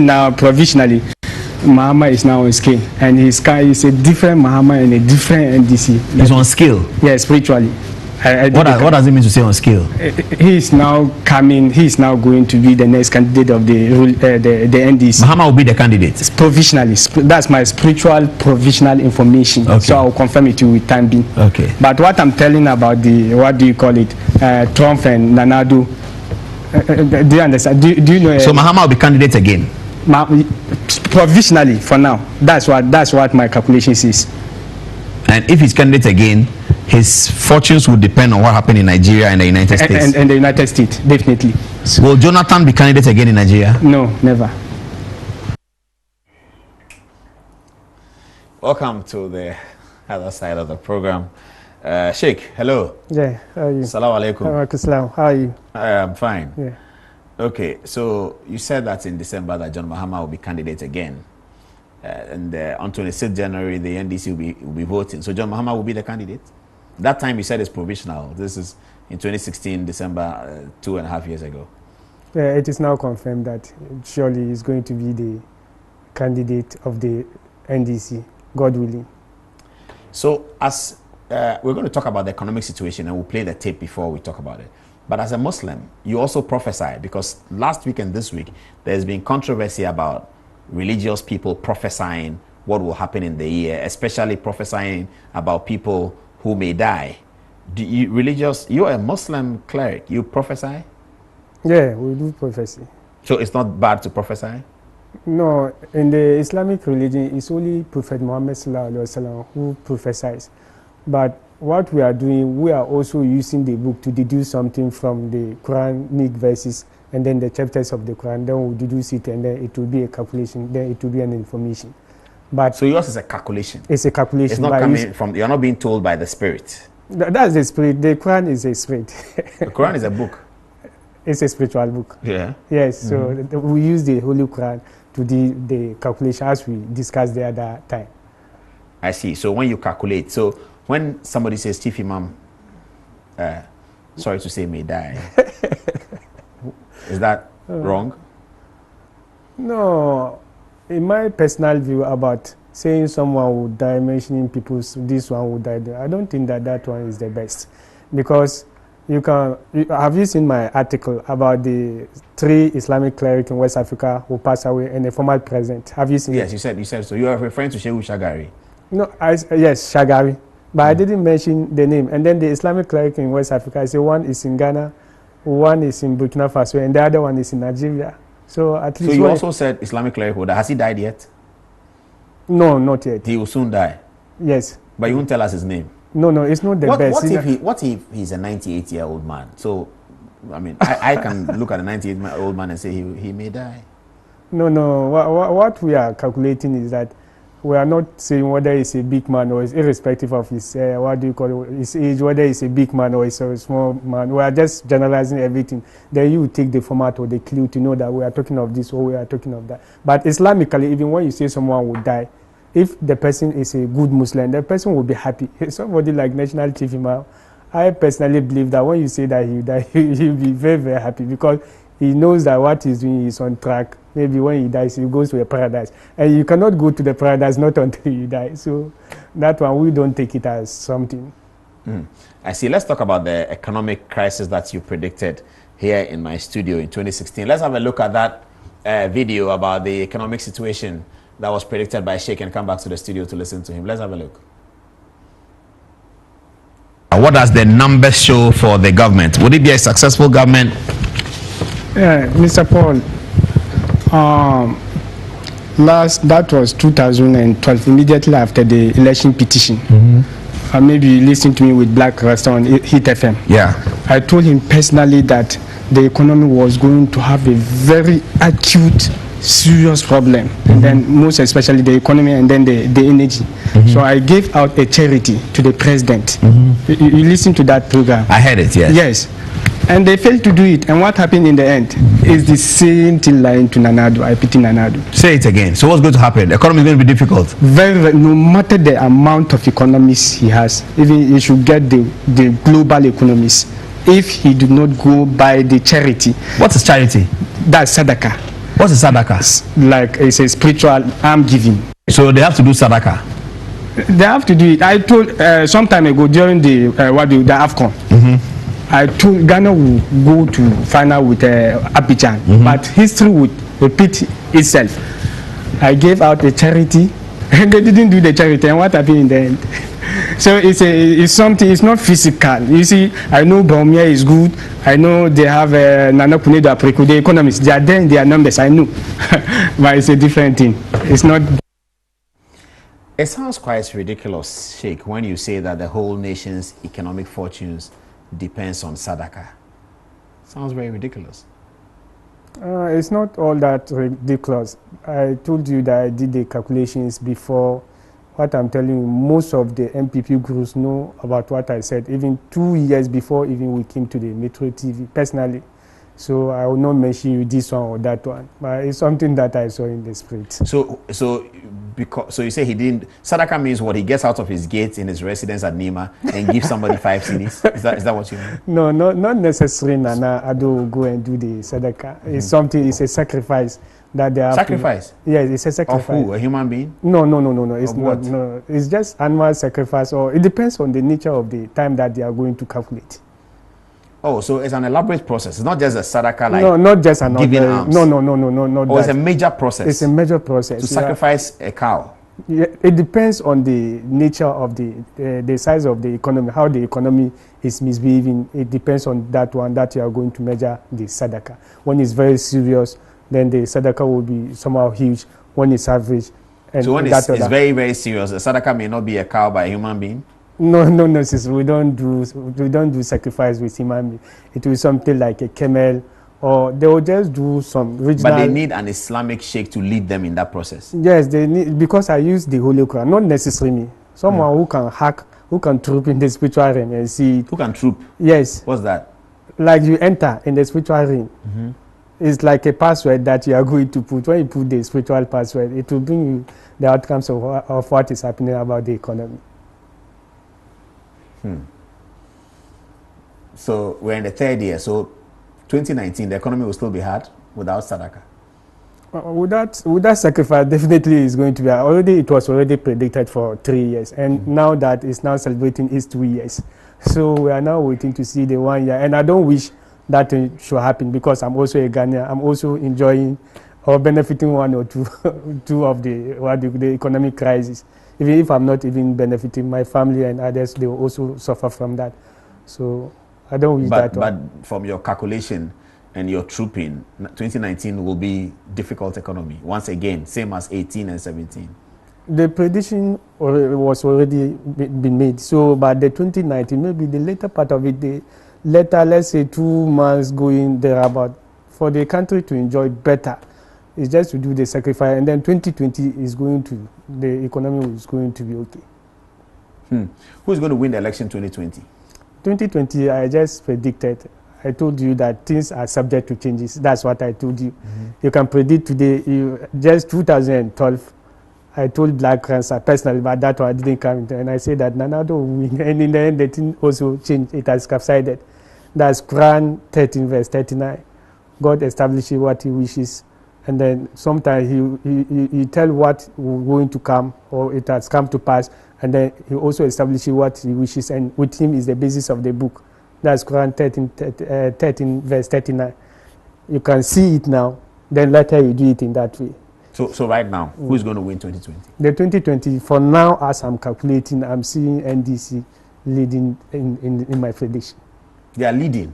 now provisionally, Mahama is now on scale, and his car is a different Mahama and a different NDC. He's on scale? Yeah, spiritually. What does it mean to say on scale? He is now coming. He is now going to be the next candidate of the NDC. Mahama will be the candidate provisionally. That's my spiritual provisional information. Okay. So I'll confirm it to you with time being. Okay. But what I'm telling about the Trump and Nanado, do you understand? Do you know? So Mahama will be candidate again. Provisionally for now. That's what my calculation says. And if he's candidate again, his fortunes will depend on what happened in Nigeria and the United States. And the United States, definitely. Will Jonathan be candidate again in Nigeria? No, never. Welcome to the other side of the program. Sheikh, hello. Yeah, how are you? Assalamu alaikum. Alaikum. How are you? I'm fine. Yeah. Okay, so you said that in December that John Mahama will be candidate again. And on 26th January, the NDC will be voting. So John Mahama will be the candidate? That time you said it's provisional. This is in 2016, December, 2.5 years ago. Yeah, it is now confirmed that surely he's going to be the candidate of the NDC, God willing. So as we're going to talk about the economic situation, and we'll play the tape before we talk about it. But as a Muslim, you also prophesy, because last week and this week, there's been controversy about religious people prophesying what will happen in the year, especially prophesying about people who may die. You're a Muslim cleric, you prophesy? Yeah, we do prophecy. So it's not bad to prophesy? No, in the Islamic religion, it's only Prophet Muhammad Sallallahu Alaihi Wasallam who prophesies. But what we are doing, we are also using the book to deduce something from the Quranic verses and then the chapters of the Quran. Then we deduce it, and then it will be a calculation. Then it will be an information. But so yours is a calculation. It's a calculation. It's not coming from. You're not being told by the spirit. That's the spirit. The Quran is a spirit. The Quran is a book. It's a spiritual book. Yeah. Yes. So we use the Holy Quran to do the calculation as we discussed the other time. I see. So when you calculate, so when somebody says Chief Imam, sorry to say, may die, is that wrong? No. In my personal view about saying someone will die, mentioning this one will die, I don't think that one is the best. Because have you seen my article about the 3 Islamic clerics in West Africa who passed away and the former president? Have you seen it? Yes, you said so. You are referring to Shehu Shagari? No, yes, Shagari. But I didn't mention the name. And then the Islamic cleric in West Africa, I say one is in Ghana, one is in Burkina Faso, and the other one is in Nigeria. So at least. So you also said Islamic cleric holder. Has he died yet? No, not yet. He will soon die. Yes. But you won't tell us his name. No, it's not the best. What if he's a 98-year-old man? So, I mean, I can look at a 98-year-old man and say he may die. No. What we are calculating is that we are not saying whether he's a big man or is irrespective of his his age, whether he's a big man or he's a small man. We are just generalizing everything. Then you take the format or the clue to know that we are talking of this or we are talking of that. But Islamically, even when you say someone will die, if the person is a good Muslim, the person will be happy. Somebody like National Chief Imam, I personally believe that when you say that he will die, he'll be very, very happy because he knows that what he's doing is on track. Maybe when he dies, he goes to a paradise. And you cannot go to the paradise not until you die. So that one, we don't take it as something. I see. Let's talk about the economic crisis that you predicted here in my studio in 2016. Let's have a look at that video about the economic situation that was predicted by Sheikh and come back to the studio to listen to him. Let's have a look. What does the numbers show for the government? Would it be a successful government? Yeah, Mr. Paul, that was 2012, immediately after the election petition. Maybe you listened to me with Black Rasta on Hit FM. Yeah. I told him personally that the economy was going to have a very acute, serious problem, and then most especially the economy and then the energy. So I gave out a charity to the president. You listened to that program? I heard it, yes. Yes. And they failed to do it. And what happened in the end is the same thing lying to Nanado. I pity Nanado. Say it again. So what's going to happen? The economy is going to be difficult. Very, no matter the amount of economists he has, even he should get the global economists. If he do not go by the charity. What is charity? That's Sadaqah. What's the sadaka? Like it's a spiritual alms giving. So they have to do sadaka. They have to do it. I told some time ago during the AFCON. I told Ghana will go to final with Abidjan, but history would repeat itself. I gave out a charity, and they didn't do the charity, and what happened in the end? So it's something. It's not physical. You see, I know Baumia is good. I know they have Nana Kunedo Apriko, the economists. They are there in their numbers. I know, but it's a different thing. It's not. It sounds quite ridiculous, Sheikh, when you say that the whole nation's economic fortunes depends on sadaka. Sounds very ridiculous. It's not all that ridiculous. I told you that I did the calculations before. What I'm telling you, most of the MPP groups know about what I said, even 2 years before even we came to the Metro TV, personally. So I will not mention you this one or that one, but it's something that I saw in the spirit. So you say he didn't. Sadaka means what? He gets out of his gate in his residence at Nima and gives somebody 5 cedis. Is that what you mean? No, not necessarily. Nana Ado will go and do the sadaka. It's something. It's a sacrifice that they have. Sacrifice. Yes, it's a sacrifice. Of who? A human being? No. It's of not. What? No, it's just animal sacrifice, or it depends on the nature of the time that they are going to calculate. Oh, so it's an elaborate process. It's not just a sadaka like no, not just an giving alms. No, not Oh, it's a major process. It's a major process. To sacrifice a cow. Yeah, it depends on the nature of the size of the economy, how the economy is misbehaving. It depends on that one that you are going to measure the sadaka. When it's very serious, then the sadaka will be somehow huge. When it's average, and so when it's very, very serious, the sadaka may not be a cow by a human being. No, sister. We don't do sacrifice with human being. It will be something like a camel, or they will just do some regional. But they need an Islamic sheikh to lead them in that process. Yes, they need, because I use the Holy Quran, not necessarily me. Someone who can hack, who can troop in the spiritual realm and see it. Who can troop? Yes. What's that? Like you enter in the spiritual realm. It's like a password that you are going to put. When you put the spiritual password, it will bring you the outcomes of what is happening about the economy. So we're in the 3rd year. So 2019, the economy will still be hard without sadaka. With that sacrifice, definitely is going to be already. It was already predicted for 3 years, and now that it's now celebrating its 2 years. So we are now waiting to see the 1 year, and I don't wish that should happen because I'm also a Ghanaian. I'm also enjoying or benefiting one or two of the economic crisis. Even if I'm not even benefiting, my family and others, they will also suffer from that. So I don't wish that. But from your calculation and your trooping, 2019 will be difficult economy. Once again, same as 18 and 17. The prediction was already been made. So by the 2019, maybe the later part of it, the later, let's say 2 months going there about, for the country to enjoy better, it's just to do the sacrifice, and then 2020 is going to, the economy is going to be okay. Who's going to win the election 2020? 2020, I just predicted. I told you that things are subject to changes. That's what I told you. You can predict today. Just 2012, I told Black Cancer personally, but that one didn't come. And I said that Nana Ado will win. And in the end, the thing also changed. It has subsided. That's Quran 13, verse 39. God establishes what he wishes. And then sometimes he tell what will going to come, or it has come to pass, and then he also establishes what he wishes, and with him is the basis of the book. That's Quran 13 verse 39. You can see it now, then later you do it in that way. So right now, who is going to win 2020? The 2020, for now, as I'm calculating, I'm seeing NDC leading in my prediction. They are leading.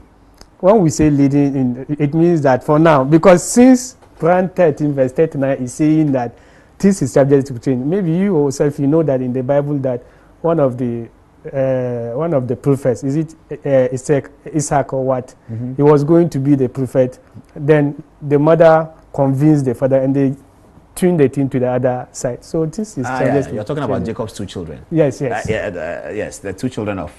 When we say leading, it means that for now, because since Quran 13 verse 39 is saying that this is subject to change. Maybe you yourself, you know that in the Bible that one of the prophets, is it Isaac or what? He was going to be the prophet. Then the mother convinced the father, and they turned the thing to the other side. So this is you're talking about Jacob's 2 children. Yes. Yes, the 2 children of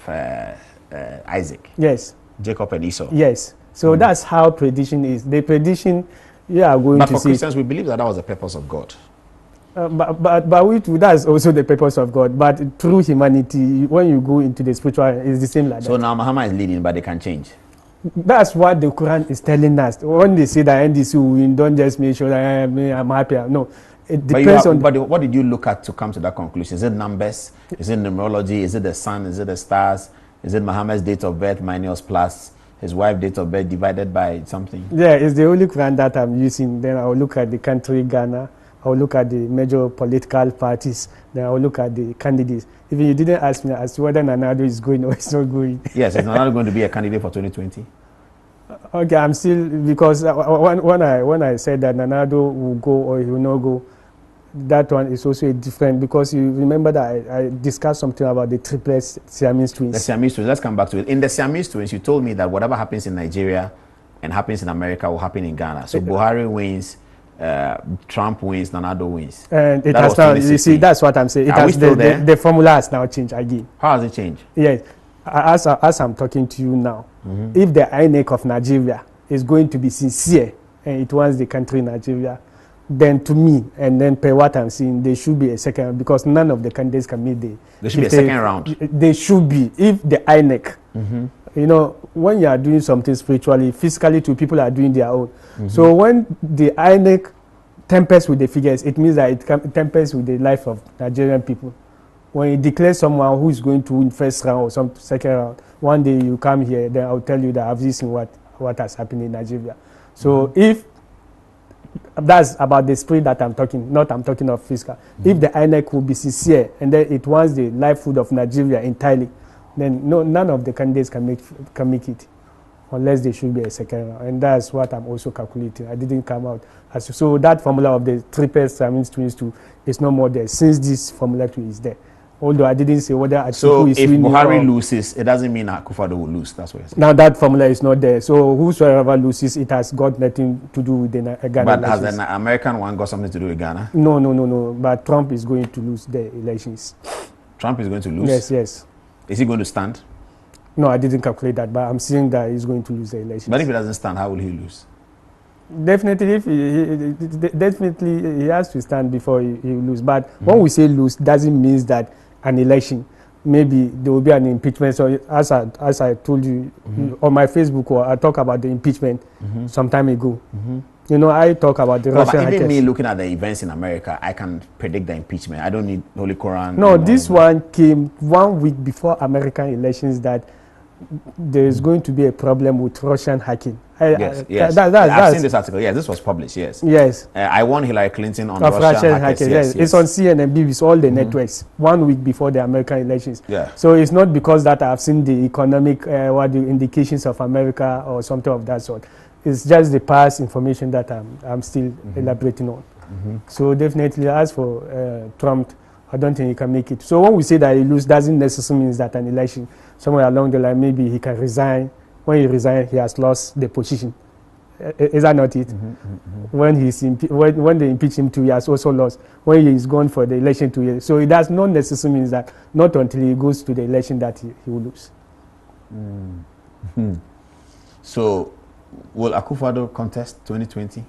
Isaac. Yes. Jacob and Esau. Yes. So that's how prediction is. The prediction. Yeah, going but to for see. Christians, we believe that was the purpose of God. But that's also the purpose of God. But through humanity, when you go into the spiritual, it's the same like that. So now Muhammad is leading, but they can change. That's what the Quran is telling us. When they say that NDC will win, don't just make sure that I'm happy. No, it depends on. But what did you look at to come to that conclusion? Is it numbers? Is it numerology? Is it the sun? Is it the stars? Is it Muhammad's date of birth minus plus his wife's date of birth divided by something? Yeah, it's the only Quran that I'm using. Then I'll look at the country, Ghana. I'll look at the major political parties. Then I'll look at the candidates. Even you didn't ask me as to whether Nanado is going or it's not going. Yes, is Nanado going to be a candidate for 2020? Okay, I'm still, because when I said that Nanado will go or he will not go, that one is also different, because you remember that I discussed something about the triplets Siamese twins. The Siamese twins, let's come back to it. In the Siamese twins, you told me that whatever happens in Nigeria and happens in America will happen in Ghana. So Buhari wins, Trump wins, Nanado wins. And it has now, you see, that's what I'm saying. The formula has now changed again. How has it changed? Yes. As I'm talking to you now, if the INEC of Nigeria is going to be sincere and it wants the country Nigeria, then to me, and then per what I'm seeing, there should be a second, because none of the candidates can make the... There should be a second round. They should be. If the INEC, you know, when you are doing something spiritually, physically too, people are doing their own. So when the INEC tempers with the figures, it means that it tempers with the life of Nigerian people. When you declare someone who is going to win first round or some second round, one day you come here, then I'll tell you that I've seen what has happened in Nigeria. So if that's about the spirit that I'm talking of physical. If the INEC will be sincere and then it wants the livelihood of Nigeria entirely, then none of the candidates can make it, unless there should be a second round. And that's what I'm also calculating. I didn't come out. So that formula of the triple Siamese twins too is no more there, since this formula too is there. Although I didn't say whether Atiku is winning. So if Buhari loses, it doesn't mean Akufo-Addo will lose. That's what you're saying. Now that formula is not there. So whosoever loses, it has got nothing to do with the Ghana. But has the American one got something to do with Ghana? No. But Trump is going to lose the elections. Trump is going to lose? Yes. Is he going to stand? No, I didn't calculate that, but I'm seeing that he's going to lose the elections. But if he doesn't stand, how will he lose? Definitely, he has to stand before he lose. But when we say lose, doesn't mean that an election, maybe there will be an impeachment. So as I told you on my Facebook, or I talk about the impeachment some time ago. You know, I talk about the Russian hackers. Even me looking at the events in America, I can predict the impeachment. I don't need Holy Quran. No, this one came 1 week before American elections, that there is going to be a problem with Russian hacking. Yes. I've seen this article. Yes, this was published. Yes. I won Hillary Clinton on Russian hackers. Yes. It's on CNN, BBC, all the networks, 1 week before the American elections. Yeah. So it's not because that I've seen the economic indications of America or something of that sort. It's just the past information that I'm still elaborating on. So definitely, as for Trump, I don't think he can make it. So when we say that he loses, doesn't necessarily mean that an election somewhere along the line, maybe he can resign. When he resigns, he has lost the position. Is that not it? When when they impeach him 2 years, also lost. When he is gone for the election 2 years. So it does not necessarily mean that not until he goes to the election that he will lose. So will Akufo-Addo contest 2020?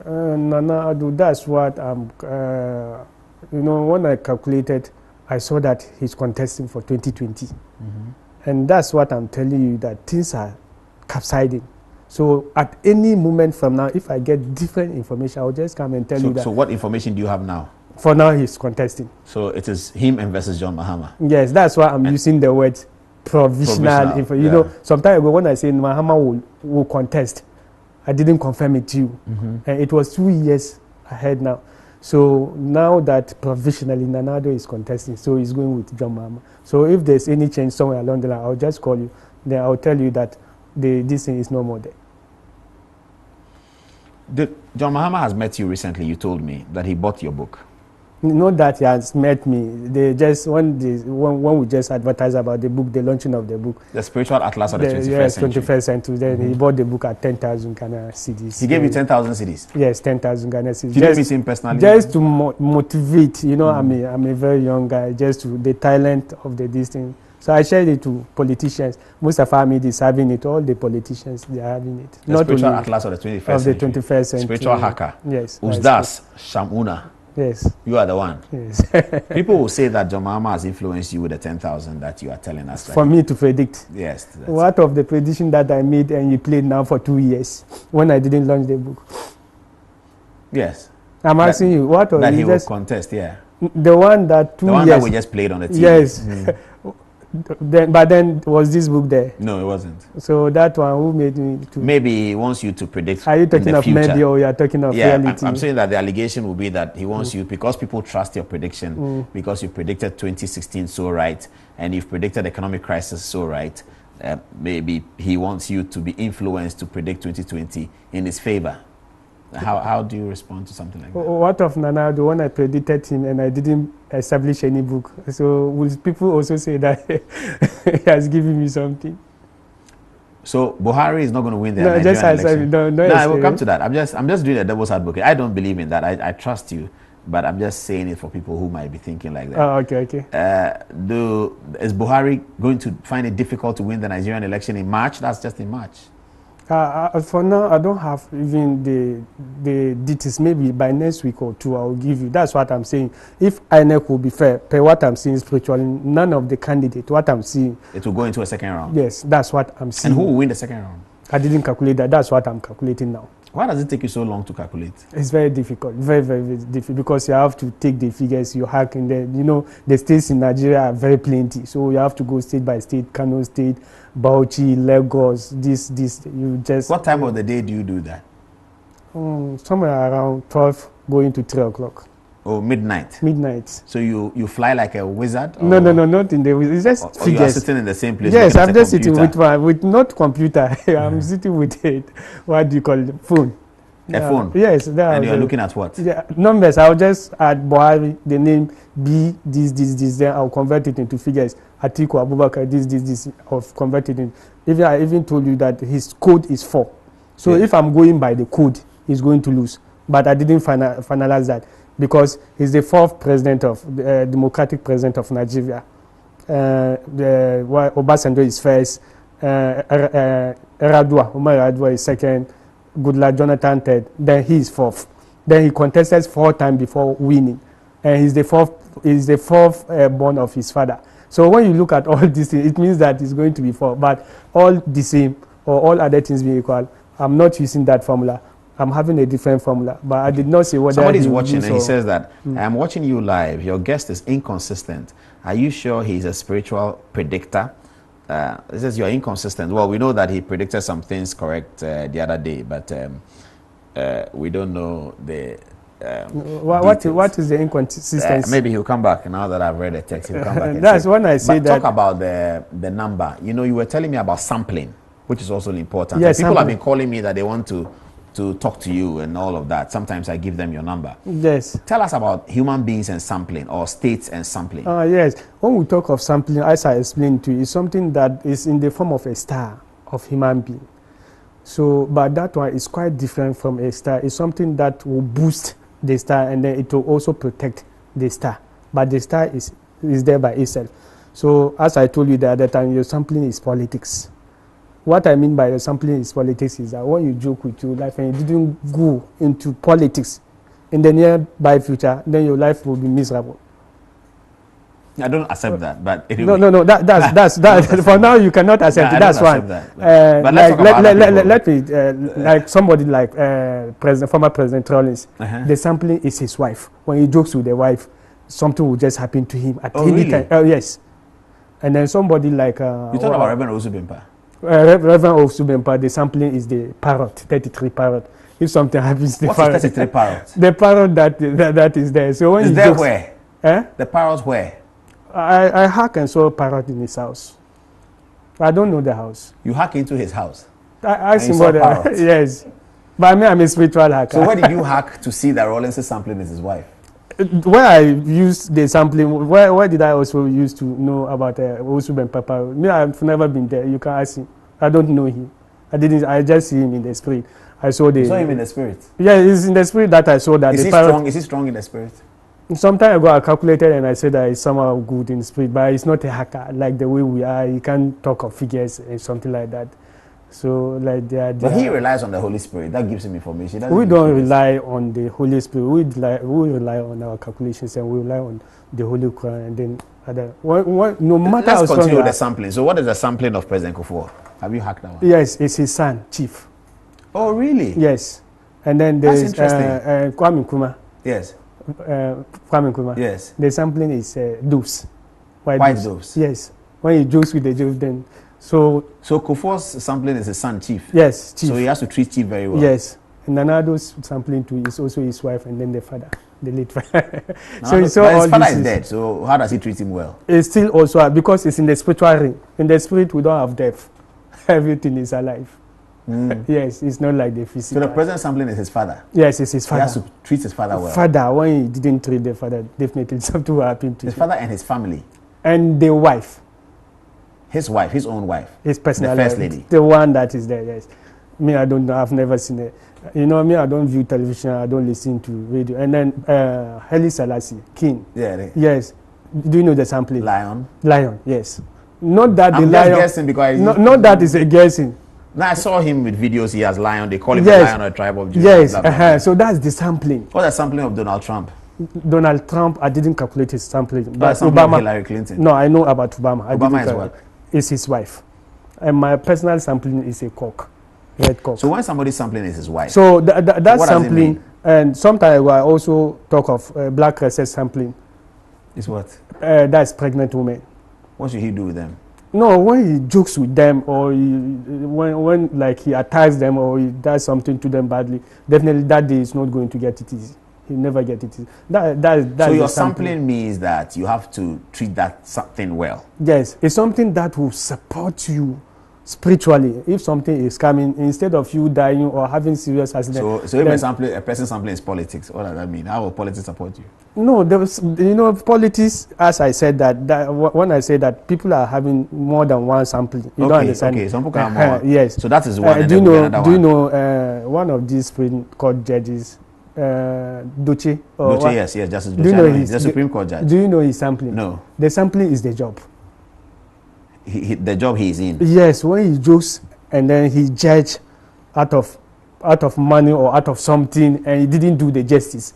Nanado, that's what I'm... when I calculated, I saw that he's contesting for 2020. And that's what I'm telling you, that things are capsiding. So at any moment from now, if I get different information, I'll just come and tell you that. So what information do you have now? For now, he's contesting. So it is him and versus John Mahama? Yes, that's why I'm using the word provisional. You know, some time ago when I said Mahama will contest, I didn't confirm it to you. And it was 2 years ahead now. So now that provisionally Nanado is contesting, so he's going with John Mahama. So if there's any change somewhere along the line, I'll just call you. Then I'll tell you that this thing is no more there. John Mahama has met you recently. You told me that he bought your book. Not that he has met me. They just when we just advertised about the book, the launching of the book, the Spiritual Atlas of the 21st Century. 21st Century. Then he bought the book at 10,000 Ghana cedis. He gave you 10,000 cedis. Yes, 10,000 Ghana cedis. Did you meet him personally? Just to motivate. You know, I'm a very young guy. Just to the talent of this thing. So I shared it to politicians. Mustafa Hamid is having it. All the politicians, they are having it. The Spiritual Atlas of the 21st Century. Of the 21st Century. Spiritual hacker. Yes. Uzdas Shamuna. Yes. You are the one. Yes. People will say that John Mahama has influenced you with the 10,000 that you are telling us. For me to predict. Yes. What of the prediction that I made and you played now for 2 years when I didn't launch the book? Yes. I'm asking you, what of that he will just contest, yeah. the one that 2 The years. one that we just played on the TV. Yes. But then was this book there? No, it wasn't. So that one, who made me to? Maybe he wants you to predict. Are you talking in the of future. media or you are talking of Yeah, reality? I'm saying that the allegation will be that he wants you, because people trust your prediction, because you predicted 2016 so right, and you've predicted economic crisis so right, maybe he wants you to be influenced to predict 2020 in his favor. How do you respond to something like that? What of Nana, the one I predicted him and I didn't establish any book? So will people also say that he has given me something? So Buhari is not going to win the No, Nigerian just as election. no, I will come to that. I'm just doing a devil's advocate. I don't believe in that. I trust you, but I'm just saying it for people who might be thinking like that. Oh, okay. Is Buhari going to find it difficult to win the Nigerian election in March? That's just in March. For now, I don't have even the details. Maybe by next week or two, I will give you. That's what I'm saying. If INEC will be fair, per what I'm seeing spiritually, none of the candidates, what I'm seeing. It will go into a second round. Yes, that's what I'm seeing. And who will win the second round? I didn't calculate that. That's what I'm calculating now. Why does it take you so long to calculate? It's very difficult, very, very, very difficult, because you have to take the figures, you hack in there. You know, the states in Nigeria are very plenty, so you have to go state by state, Kano State, Bauchi, Lagos, this, you just... What time of the day do you do that? Somewhere around 12, going to 3 o'clock. Oh, midnight? Midnight. So you fly like a wizard? No, not in the... It's just or figures. You are sitting in the same place? Yes, I'm just sitting with not computer. I'm sitting with it. What do you call it? Phone. A phone? Yes. And you're looking at what? Yeah, numbers. I'll just add Buhari, the name, B, this, then I'll convert it into figures. Atiku Abubakar, this, I'll convert it in. I even told you that his code is 4. So if I'm going by the code, he's going to lose. But I didn't finalize that, because he's the 4th president of democratic president of Nigeria. Obasanjo is first, Umar Yar'Adua is second, Goodluck Jonathan third, then he is 4th. Then he contested 4 times before winning, and he's the 4th born of his father. So when you look at all these things, it means that it's going to be 4. But all the same, or all other things being equal, I'm not using that formula. I'm having a different formula, but I did not say whether somebody's watching and he says that I'm watching you live. Your guest is inconsistent. Are you sure he's a spiritual predictor? He says you're inconsistent. Well, we know that he predicted some things correct the other day, but we don't know the. What is the inconsistency? Maybe he'll come back now that I've read the text. He'll come back. That's when I say that. Talk about the number. You know, you were telling me about sampling, which is also important. Yes, people have been calling me that they want to talk to you and all of that. Sometimes I give them your number. Yes. Tell us about human beings and sampling, or states and sampling. Yes. When we talk of sampling, as I explained to you, it's something that is in the form of a star of human being. So, but that one is quite different from a star. It's something that will boost the star, and then it will also protect the star. But the star is there by itself. So, as I told you the other time, your sampling is politics. What I mean by the sampling is politics is that when you joke with your life and you didn't go into politics in the nearby future, then your life will be miserable. I don't accept that, but anyway. No. That's for now you cannot accept it. That's one. But let me like somebody like former President Rawlings. The sampling is his wife. When he jokes with the wife, something will just happen to him at any time. Oh yes. And then somebody like you talk about Reverend Osubempa. Reverend Osubempa, the sampling is the parrot, 33 parrot. If something happens, the parrot. 33 parrot? The parrot that is there. So when is there where? The parrot where? I hack and saw a parrot in his house. I don't know the house. You hack into his house? I asked him what yes. But I mean, I'm a spiritual hacker. So where did you hack to see that Rawlings' sampling is his wife? Where I used the sampling, where did I also use to know about Osubempa? Me, I've never been there. You can ask him. I don't know him. I just see him in the spirit. You saw him in the spirit? Yeah, it's in the spirit that I saw that. Is he strong in the spirit? Some time ago, I calculated and I said that it's somehow good in spirit, but it's not a hacker like the way we are. You can't talk of figures and something like that. So like they are. But he relies on the Holy Spirit. That gives him information. He doesn't We give don't you this. rely on the Holy Spirit. We rely on our calculations, and we rely on the Holy Quran, and then other. No matter how Let's strong continue you with the are. sampling. So what is the sampling of President Kufuor? Have you hacked that one? Yes, it's his son, Chief. Oh, really? Yes, and then That's there's interesting. Kwame Nkrumah. Yes. Kwame Nkrumah. Yes. The sampling is doves. White doves. Yes. When he jokes with the dove, then so Kufuor's sampling is his son, Chief. yes, Chief. So he has to treat Chief very well. Yes. And Nanado's sampling too is also his wife, and then the father, the late father. So it's but all his father this is dead. So how does he treat him well? It's still also because it's in the spiritual realm. In the spirit, we don't have death. Everything is alive. Yes, it's not like the So physical. the present sampling is his father. Yes, it's his He father. has to treat his father well. Father, when he didn't treat the father, definitely something will happen to His him. father and his family. And the wife, His wife, his own wife. his personal The first wife, lady. the one that is there. Yes, me, I don't know. I've never seen it. You know me, I don't view television. I don't listen to radio. And then Haile Selassie, King. Yeah. Yes, do you know the sampling? Lion. Lion. Yes, not that I'm the just lion. guessing because Not that is a guessing. now I saw him with videos. He has lion. They call him Yes. the lion of the tribe of Judah. Yes, blah, blah, blah. so that's the sampling. What's the sampling of Donald Trump? Donald Trump, I didn't calculate his sampling. What's But the sampling of Obama, Hillary Clinton? no, I know about Obama. I Obama didn't is cal- what? It's his wife. And my personal sampling is a cock, red cock. So when somebody's sampling is his wife. So that what does it sampling, mean? and sometimes I also talk of black rhesus sampling. Is what? That's pregnant women. What should he do with them? No, when he jokes with them or when like he attacks them or he does something to them badly, definitely that day is not going to get it easy. He'll never get it easy. That So is your the sampling means that you have to treat that something well. Yes, it's something that will support you spiritually. If something is coming, instead of you dying or having serious accident. So if a person sampling is politics, what does that mean? How will politics support you? No, there was, politics, as I said when I say that people are having more than one sampling. You don't understand. Okay, some people have more. Yes. So that is one. And do you then we get know? another Do you one. know one of these Supreme Court judges, Duce? or Doche, what? yes, Justice Do you Doche. know I know he's his- the Supreme Court judge. Do you know his sampling? No, The sampling is the job. the job he's in. Yes, when he jokes and then he judge out of money or out of something and he didn't do the justice.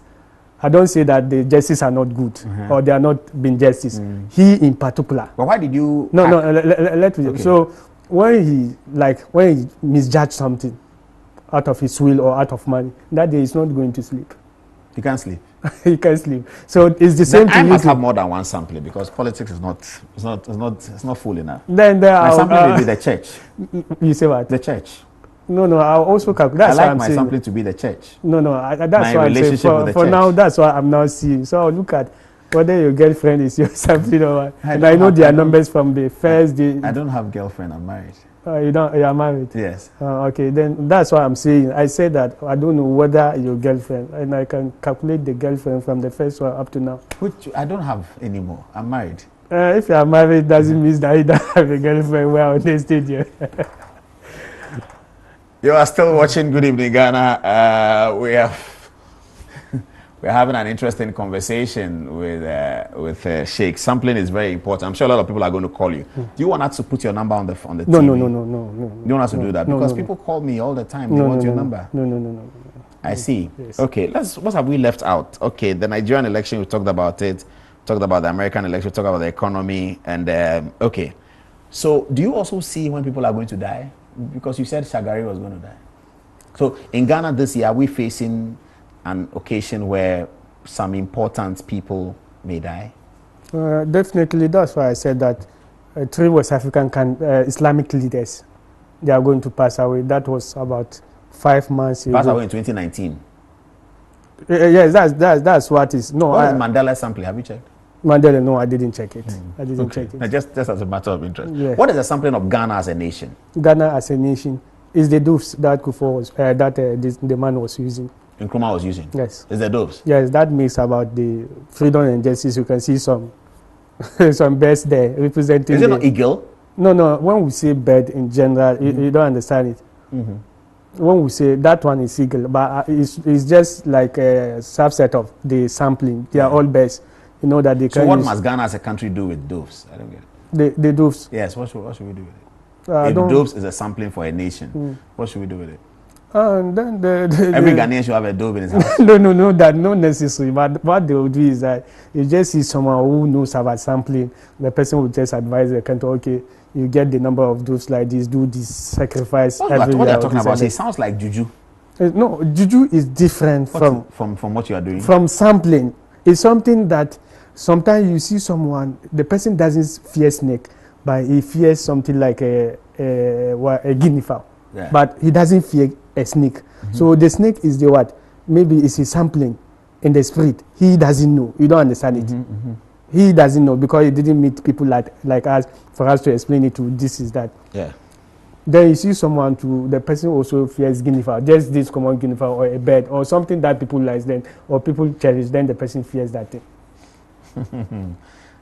I don't say that the justice are not good or they are not being justice. He in particular. But why did you? No, let me. Okay. So when he misjudge something out of his will or out of money, that day he's not going to sleep. You can't sleep. He can't sleep. So it's the same Then I thing. must have more than one sampling because politics is not full enough. Then there My are. sampling will be the church. You say what? The church. No, I'll also calculate. I That's what like I'm my saying. sampling to be the church. No, that's My what I'm saying. relationship with the For church. now, that's what I'm now seeing. So I'll look at whether your girlfriend is your sampling or what. I And don't I know have- their I don't- numbers from the first day. I don't have girlfriend. I'm married. You are married. Yes. Okay, then that's what I'm saying. I said that I don't know whether your girlfriend, and I can calculate the girlfriend from the first one up to now. Which I don't have anymore. I'm married. If you are married, doesn't mean that you don't have a girlfriend. We're on the studio. You are still watching Good Evening Ghana. We're having an interesting conversation with Sheikh. Sampling is very important. I'm sure a lot of people are going to call you. Do you want us to put your number on the TV? No. You don't want us to do that because people call me all the time. They want your number. No. I see. Yes. Okay, what have we left out? Okay, the Nigerian election, we talked about it. Talked about the American election, talked about the economy, and okay. So, do you also see when people are going to die? Because you said Shagari was going to die. So, in Ghana this year, are we facing an occasion where some important people may die? Definitely, that's why I said that 3 West African Islamic leaders, they are going to pass away. That was about 5 months ago. Pass away in 2019. Yes, that's what is. No, What is Mandela sampling? Have you checked? Mandela, no, I didn't check it. I didn't check Now, it. just as a matter of interest. Yeah. What is the sampling of Ghana as a nation? Ghana as a nation is the doves that Kufuor was, the man was using. Nkrumah was using? Yes. Is the doves? Yes, that makes about the freedom and justice. You can see some some birds there representing. Is it not eagle? No. When we say bird in general, you don't understand it. When we say that one is eagle, but it's just like a subset of the sampling. They are all birds. You know that they So can what use must Ghana as a country do with doves? I don't get it. the doves. Yes, what should we do with it? If dopes is a sampling for a nation, what should we do with it? Then Every Ghanaian should have a dope in his house. no, that not necessary. But what they will do is that you just see someone who knows about sampling, the person will just advise the country, okay, you get the number of dopes like this, do this sacrifice. What they're talking about, it sounds like juju. No, juju is different from what you are doing. From sampling. It's something that sometimes you see someone, the person doesn't fear snake, but he fears something like a guinea fowl. Yeah. But he doesn't fear a snake. So the snake is the what? Maybe it's a sampling in the spirit. He doesn't know. You don't understand it. He doesn't know because he didn't meet people like us for us to explain it to this is that. Yeah. Then you see someone the person also fears guinea fowl, just this common guinea fowl or a bird or something that people like then or people cherish, then the person fears that thing.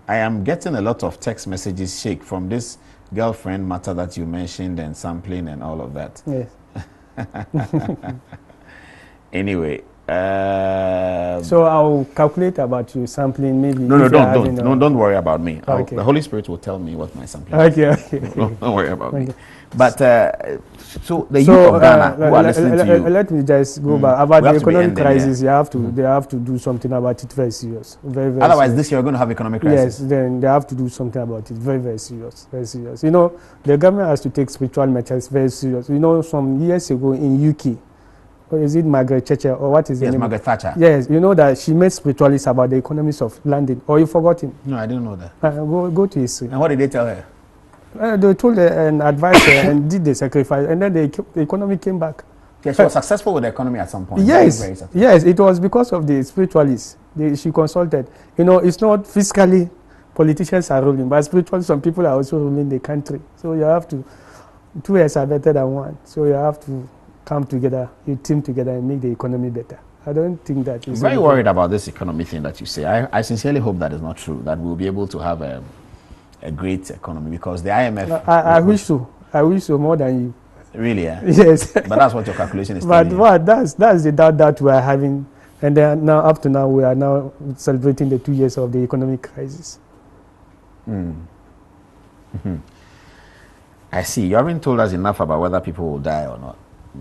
I am getting a lot of text messages, Sheikh, from this girlfriend matter that you mentioned and sampling and all of that. Yes. Anyway. So I'll calculate about you sampling maybe. No, don't worry about me. Okay. The Holy Spirit will tell me what my sampling is. Okay. Don't worry about me. But so the youth of Ghana who are listening to you. Let me just go back about the economic crisis. You have to. They have to do something about it very serious. Very, very Otherwise, serious. this year we're going to have economic crisis. Yes, then they have to do something about it. Very, very serious. Very serious. You know, the government has to take spiritual matters very serious. You know, some years ago in UK, or is it Margaret Thatcher or what is it? Yes, Margaret Thatcher. Yes, you know that she made spiritualists about the economics of London. Or you forgotten? No, I didn't know that. Go to history. And what did they tell her? They told her and advised her and did the sacrifice, and then the economy came back. Yes, she was successful with the economy at some point. Yes, very yes, it was because of the spiritualists. She consulted. You know, it's not fiscally politicians are ruling, but spiritually some people are also ruling the country. So you have to, 2 years are better than one. So you have to come together, you team together and make the economy better. I don't think that is... I'm very worried about this economy thing that you say. I sincerely hope that is not true, that we'll be able to have a great economy because the IMF... I wish so. I wish so more than you. Really, yeah? Yes. But that's what your calculation is But telling what? That's the doubt that we are having. And then now, up to now, we are now celebrating the 2 years of the economic crisis. I see. You haven't told us enough about whether people will die or not.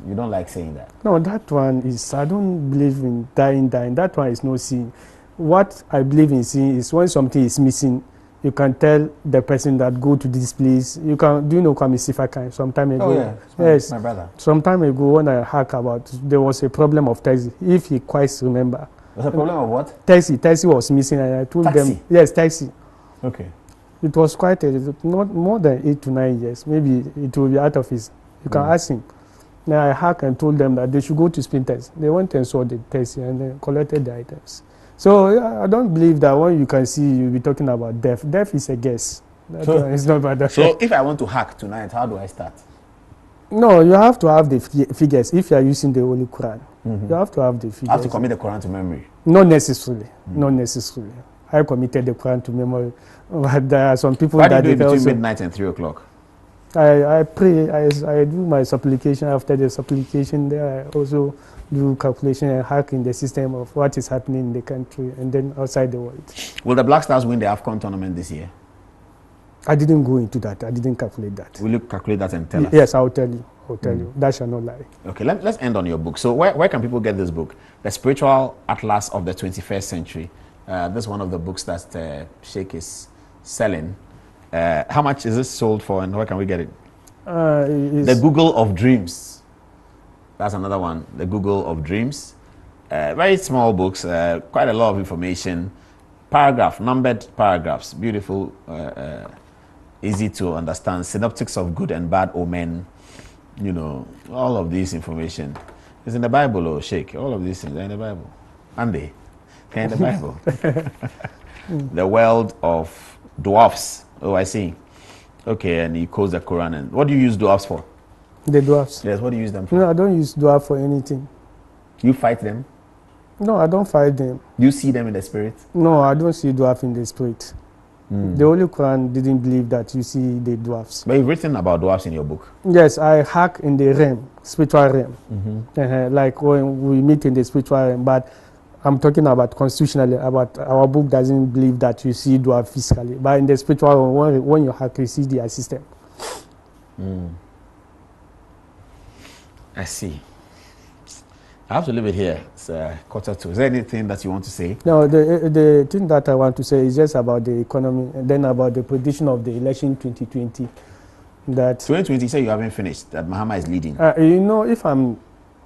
You don't like saying that. No, that one is, I don't believe in dying. That one is no sin. What I believe in seeing is when something is missing, you can tell the person that go to this place. You can, do you know Kwame Sifaka? Some time ago. Oh yeah, yes, my brother. Some time ago when I heard about, there was a problem of taxi. If he quite remember. Was a problem of what? Taxi was missing, and I told them. Yes, taxi. Okay. It was quite not more than 8 to 9 years. Maybe it will be out of his. You can ask him. Now I hacked and told them that they should go to Sprinters. They went and saw the taxi and then collected the items. So I don't believe that when you can see, you'll be talking about death. Death is a guess. It's not bad. So if I want to hack tonight, how do I start? No, you have to have the figures. If you are using the Holy Quran, you have to have the figures. I have to commit the Quran to memory? Not necessarily. Not necessarily. I committed the Quran to memory. But there are some people Why that do you do it between also, midnight and 3 o'clock? I pray, I do my supplication. After the supplication, there I also do calculation and hack in the system of what is happening in the country and then outside the world. Will the Black Stars win the AFCON tournament this year? I didn't go into that. I didn't calculate that. Will you calculate that and tell us? Yes, I'll tell you. I'll tell you. That shall not lie. Okay, let's end on your book. So where can people get this book? The Spiritual Atlas of the 21st Century. This is one of the books that Sheikh is selling. How much is this sold for and where can we get it? The Google of Dreams. That's another one. The Google of Dreams. Very small books, quite a lot of information. Numbered paragraphs. Beautiful, easy to understand. Synoptics of good and bad omen. You know, all of this information. It's in the Bible, oh Sheikh. All of these things are in the Bible. Aren't they? They're in the Bible. The world of dwarfs. Oh, I see. Okay, and he quotes the Quran. And what do you use dwarfs for? The dwarfs? Yes, what do you use them for? No, I don't use dwarf for anything. You fight them? No, I don't fight them. You see them in the spirit? No, I don't see dwarf in the spirit. The Holy Quran didn't believe that you see the dwarfs. But you've written about dwarfs in your book. Yes, I hack in the realm, spiritual realm. Like when we meet in the spiritual realm, but I'm talking about constitutionally, about our book doesn't believe that you see dwarf physically. But in the spiritual realm, when you hack, you see their system. I see. I have to leave it here. It's 1:45. Is there anything that you want to say? No, the thing that I want to say is just about the economy and then about the prediction of the election 2020. That 2020, you say you haven't finished, that Mahama is leading. you know, if I'm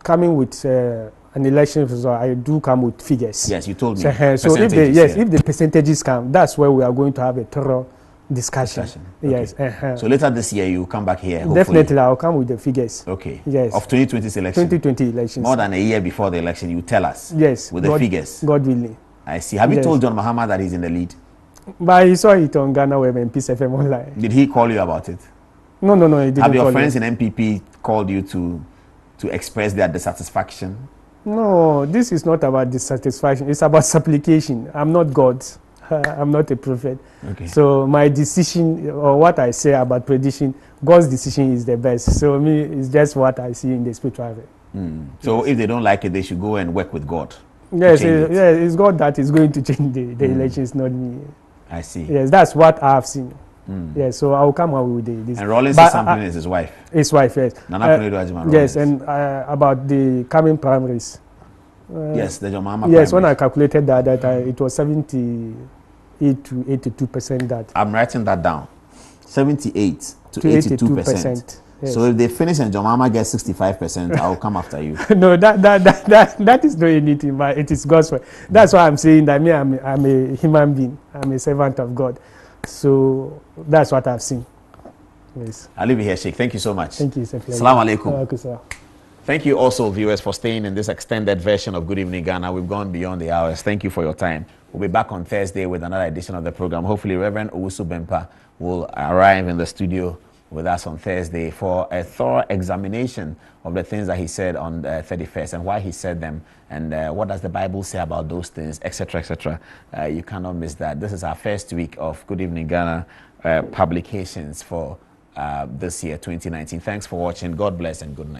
coming with an election result, I do come with figures. Yes, you told me. So if the percentages come, that's where we are going to have a thorough discussion. Yes. Okay. So later this year, you come back here. Hopefully. Definitely, I'll come with the figures. Okay. Yes. Of 2020's election. 2020 elections. More than a year before the election, you tell us. Yes. With the figures. God willing. I see. Have you told John Mahama that he's in the lead? But he saw it on Ghana Web and Peace FM online. Did he call you about it? No, he didn't. Have your friends in MPP called you to express their dissatisfaction? No, this is not about dissatisfaction. It's about supplication. I'm not God. I'm not a prophet. Okay. So my decision, or what I say about prediction, God's decision is the best. So me, it's just what I see in the spiritual realm. So if they don't like it, they should go and work with God. Yes, it's God that is going to change the elections, not me. I see. Yes, that's what I have seen. Yes, so I will come out with this. And Rollins Samson is his wife. His wife, yes. Nana Kunedu Ajima. Yes, and about the coming primaries. Yes, the John Mahama primaries. Yes, when I calculated that it was 78 to 82% that. I'm writing that down. 78 to 82%. Yes. So if they finish and John Mahama gets 65%, I'll come after you. No, that is not anything, but it is God's way. That's why I'm saying that I'm a human being. I'm a servant of God. So that's what I've seen. Yes. I'll leave it here, Sheikh. Thank you so much. Thank you, sir. Assalamu alaikum. Okay, sir. Thank you also, viewers, for staying in this extended version of Good Evening Ghana. We've gone beyond the hours. Thank you for your time. We'll be back on Thursday with another edition of the program. Hopefully, Reverend Owusu Bempa will arrive in the studio with us on Thursday for a thorough examination of the things that he said on the 31st and why he said them and what does the Bible say about those things, etc., etc. You cannot miss that. This is our first week of Good Evening Ghana publications for this year, 2019. Thanks for watching. God bless and good night.